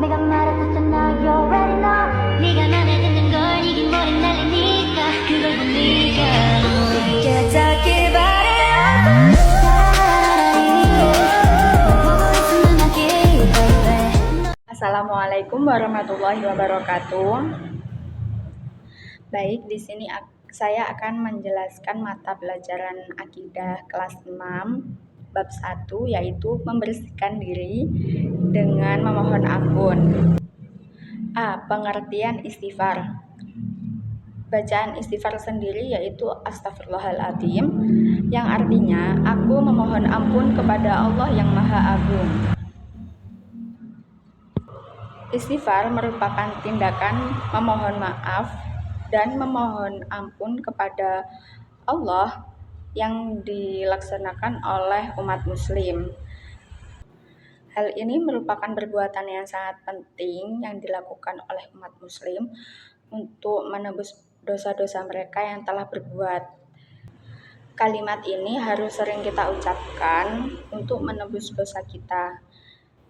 내가 말했었잖아 you already know 네가 맘에 드는 걸 이긴 머리 날리니까 그걸 본 네가 이제 닿길 바래 보고 있으면 하기 baby Assalamualaikum warahmatullahi wabarakatuh. Baik, di sini saya akan menjelaskan mata pelajaran akidah kelas 6 bab 1, yaitu membersihkan diri dengan memohon ampun. A. Pengertian istighfar. Bacaan istighfar sendiri yaitu Astaghfirullahaladzim, yang artinya aku memohon ampun kepada Allah yang Maha Agung. Istighfar merupakan tindakan memohon maaf dan memohon ampun kepada Allah yang dilaksanakan oleh umat muslim. Hal ini merupakan perbuatan yang sangat penting yang dilakukan oleh umat muslim untuk menebus dosa-dosa mereka yang telah berbuat. Kalimat ini harus sering kita ucapkan untuk menebus dosa kita.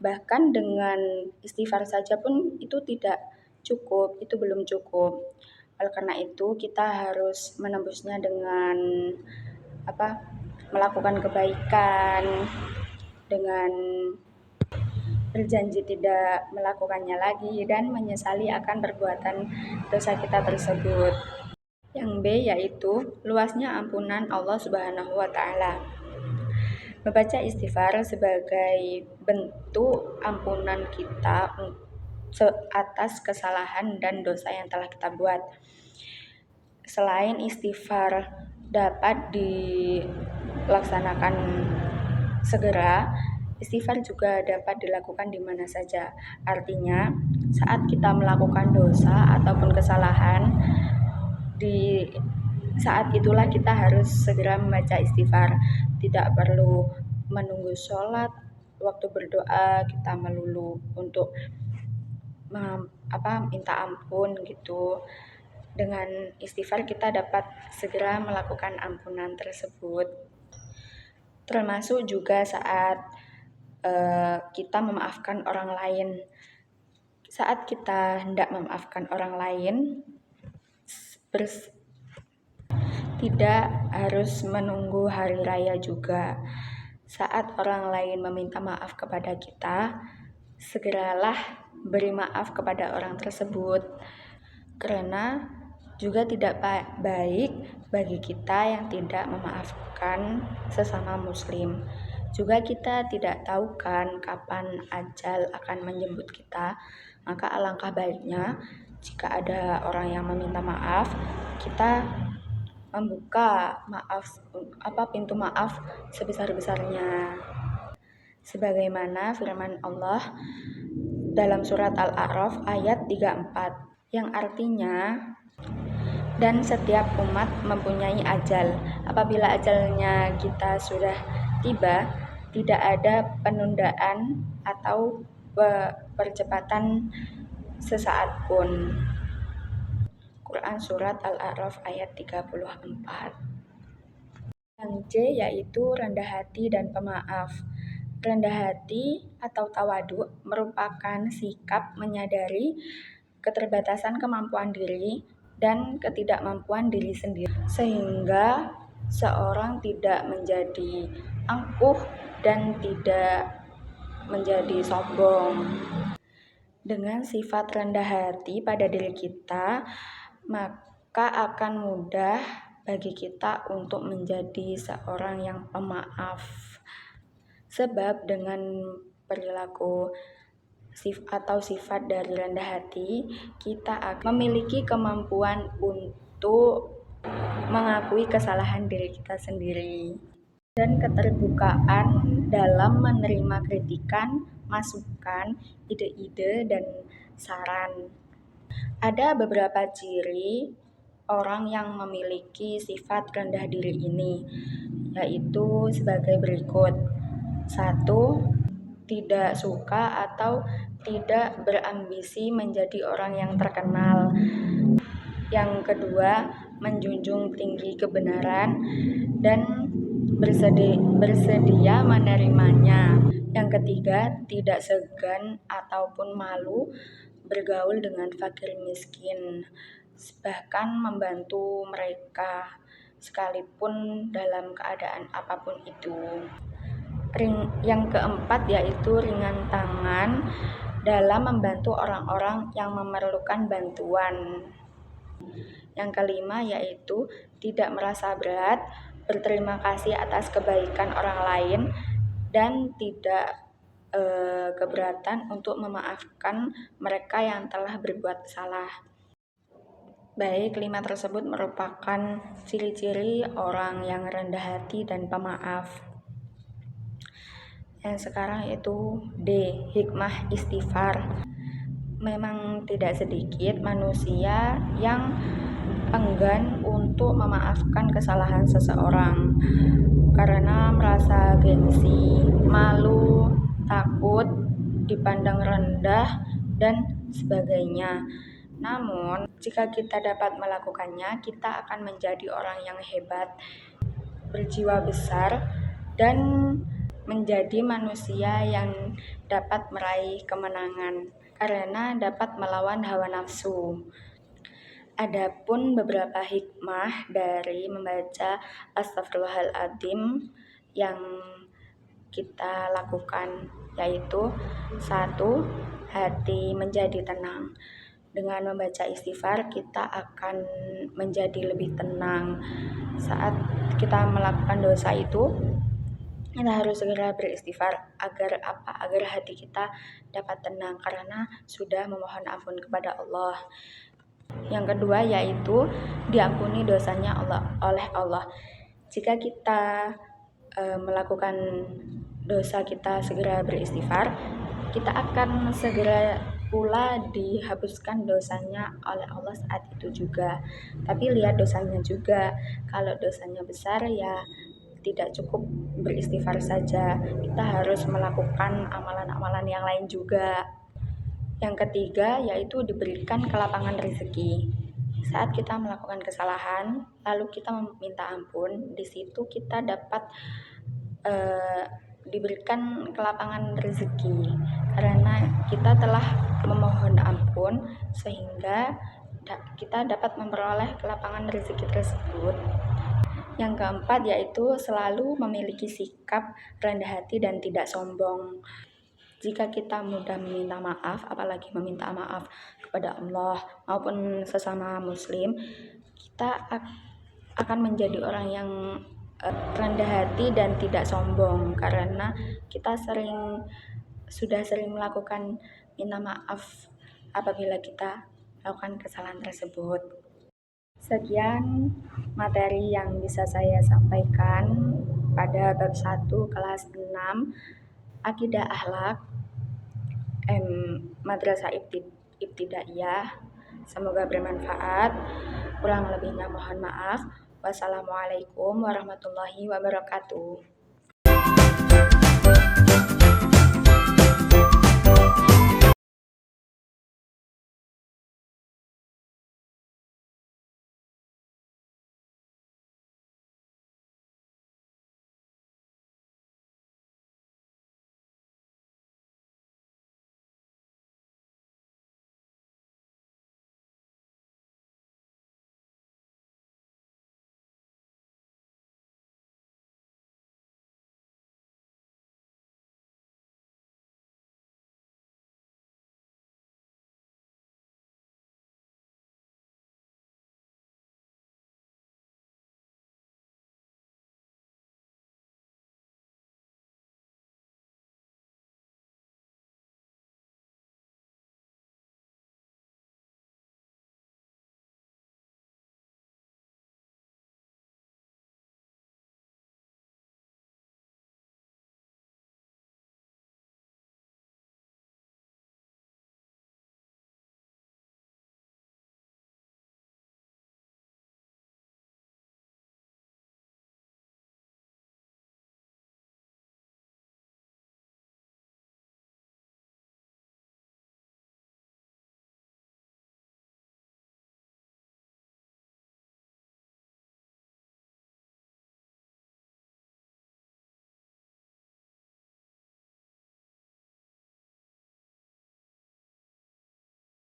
Bahkan dengan istighfar saja pun itu tidak cukup, itu belum cukup. Oleh karena itu kita harus menembusnya dengan melakukan kebaikan, dengan berjanji tidak melakukannya lagi dan menyesali akan perbuatan dosa kita tersebut. Yang B yaitu luasnya ampunan Allah Subhanahu wa taala. Membaca istighfar sebagai bentuk ampunan kita atas kesalahan dan dosa yang telah kita buat. Selain istighfar dapat dilaksanakan segera, istighfar juga dapat dilakukan di mana saja. Artinya, saat kita melakukan dosa ataupun kesalahan, di saat itulah kita harus segera membaca istighfar. Tidak perlu menunggu sholat, waktu berdoa kita melulu untuk minta ampun gitu. Dengan istighfar kita dapat segera melakukan ampunan tersebut. Termasuk juga saat kita memaafkan orang lain. Saat kita hendak memaafkan orang lain, tidak harus menunggu hari raya juga. Saat orang lain meminta maaf kepada kita, segeralah beri maaf kepada orang tersebut. Karena juga tidak baik bagi kita yang tidak memaafkan sesama muslim. Juga kita tidak tahu kan kapan ajal akan menjemput kita. Maka alangkah baiknya jika ada orang yang meminta maaf, kita membuka pintu maaf sebesar-besarnya. Sebagaimana firman Allah dalam surat Al-A'raf ayat 34 yang artinya, dan setiap umat mempunyai ajal. Apabila ajalnya kita sudah tiba, tidak ada penundaan atau percepatan sesaat pun. Quran surat Al-A'raf ayat 34. Yang C yaitu rendah hati dan pemaaf. Rendah hati atau tawadu merupakan sikap menyadari keterbatasan kemampuan diri dan ketidakmampuan diri sendiri, sehingga seorang tidak menjadi angkuh dan tidak menjadi sombong. Dengan sifat rendah hati pada diri kita, maka akan mudah bagi kita untuk menjadi seorang yang pemaaf. Sebab dengan perilaku atau sifat dari rendah hati, kita akan memiliki kemampuan untuk mengakui kesalahan diri kita sendiri dan keterbukaan dalam menerima kritikan, masukan, ide-ide, dan saran. Ada beberapa ciri orang yang memiliki sifat rendah diri ini, yaitu sebagai berikut. 1. Tidak suka atau tidak berambisi menjadi orang yang terkenal. Yang kedua, menjunjung tinggi kebenaran dan bersedia menerimanya. Yang ketiga, tidak segan ataupun malu bergaul dengan fakir miskin, bahkan membantu mereka sekalipun dalam keadaan apapun itu. Yang keempat yaitu ringan tangan dalam membantu orang-orang yang memerlukan bantuan. Yang kelima yaitu tidak merasa berat, berterima kasih atas kebaikan orang lain, dan tidak keberatan untuk memaafkan mereka yang telah berbuat salah. Baik, 5 tersebut merupakan ciri-ciri orang yang rendah hati dan pemaaf. Yang sekarang itu D, hikmah istighfar. Memang tidak sedikit manusia yang enggan untuk memaafkan kesalahan seseorang karena merasa gengsi, malu, takut, dipandang rendah, dan sebagainya. Namun, jika kita dapat melakukannya, kita akan menjadi orang yang hebat, berjiwa besar, dan menjadi manusia yang dapat meraih kemenangan karena dapat melawan hawa nafsu. Adapun beberapa hikmah dari membaca Astaghfirullahaladzim yang kita lakukan yaitu 1. Hati menjadi tenang. Dengan membaca istighfar kita akan menjadi lebih tenang. Saat kita melakukan dosa itu, kita harus segera beristighfar agar hati kita dapat tenang karena sudah memohon ampun kepada Allah. Yang kedua yaitu diampuni dosanya oleh Allah. Jika kita melakukan dosa, kita segera beristighfar, kita akan segera pula dihapuskan dosanya oleh Allah saat itu juga. Tapi lihat dosanya juga. Kalau dosanya besar ya tidak cukup beristighfar saja, kita harus melakukan amalan-amalan yang lain juga. Yang ketiga yaitu diberikan kelapangan rezeki. Saat kita melakukan kesalahan lalu kita meminta ampun, di situ kita dapat diberikan kelapangan rezeki karena kita telah memohon ampun sehingga kita dapat memperoleh kelapangan rezeki tersebut. Yang keempat yaitu selalu memiliki sikap rendah hati dan tidak sombong. Jika kita mudah meminta maaf, apalagi meminta maaf kepada Allah maupun sesama muslim, kita akan menjadi orang yang rendah hati dan tidak sombong karena kita sudah sering melakukan minta maaf apabila kita melakukan kesalahan tersebut. Sekian materi yang bisa saya sampaikan pada bab 1 kelas 6 Akidah Akhlak Madrasah Ibtidaiyah. Semoga bermanfaat. Kurang lebihnya mohon maaf. Wassalamualaikum warahmatullahi wabarakatuh.